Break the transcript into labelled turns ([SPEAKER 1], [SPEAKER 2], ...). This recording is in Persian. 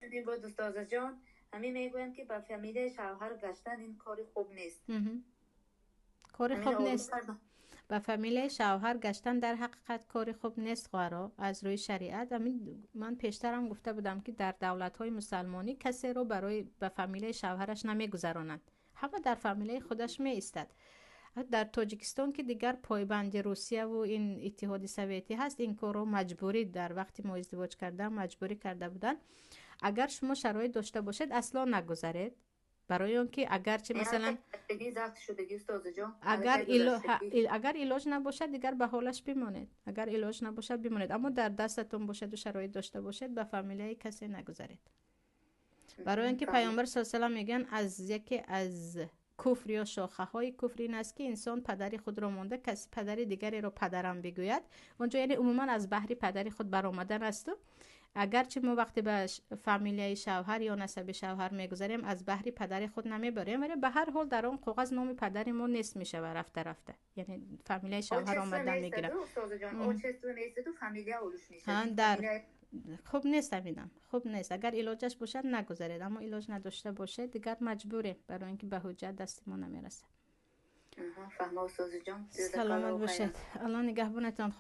[SPEAKER 1] شدیم با استاد جان، همین میگویم که با فامیل شوهر گشتن این کاری خوب نیست.
[SPEAKER 2] کار
[SPEAKER 1] همین
[SPEAKER 2] خوب
[SPEAKER 1] آورده
[SPEAKER 2] نیست.
[SPEAKER 1] کردم.
[SPEAKER 2] با فامیل شوهر گشتن در حقیقت کار خوب نیست قرار از روی شریعت. من پیشترم گفته بودم که در دولت‌های مسلمانی کسی رو برای به فامیل شوهرش نمیگذرانند، همه در فامیل خودش می ایستد. در تاجیکستان که دیگر پایبند روسیه و این اتحاد سوویتی هست، این کار رو مجبوری در وقتی ما ازدواج کردن مجبوری کرده بودن. اگر شما شرایط داشته باشید اصلا نگذارید، برای اینکه اگرچه مثلا
[SPEAKER 1] گذشتگی زخم شدگی استاد جان،
[SPEAKER 2] اگر
[SPEAKER 1] حالت گذشتگی.
[SPEAKER 2] اگر علاج نباشد دیگر به حالش بمانید، اگر علاج نباشد بمانید، اما در دستتون باشد و شرایط داشته باشید به فامیله کسی نگذارید. برای اینکه
[SPEAKER 1] فهم.
[SPEAKER 2] پیامبر صلی الله علیه و آله میگن از یکی از کفر یا شاخه های کفر این است که انسان پدری خود را مانده کسی پدری دیگری را پدرم بگوید. اونجا یعنی عموما از بحری پدری خود برآمدن است. اگرچه ما وقتی به فامیلیای شوهر یا نسب شوهر میگذاریم از بحری پدر خود نمیبریم، ولی به هر حال در اون کاغذ نام پدر ما نیست میشه و رفته رفته، یعنی فامیلیای شوهر
[SPEAKER 1] آچه
[SPEAKER 2] آمدن
[SPEAKER 1] میستد
[SPEAKER 2] میگیره.
[SPEAKER 1] استاد جان، آچه میستد فامیلیا اولش میشد
[SPEAKER 2] ها
[SPEAKER 1] این
[SPEAKER 2] در
[SPEAKER 1] فامیلیا.
[SPEAKER 2] خوب نیست میدم، خوب نیست. اگر علاجش باشد نگذارید، اما علاج نداشته باشه دیگر مجبوره، برای اینکه به حجت دست ما نمیرسه.
[SPEAKER 1] فهم استاد جان، جزاک
[SPEAKER 2] سلامت
[SPEAKER 1] الله خیرا.
[SPEAKER 2] باشید. الله نگهبانتان.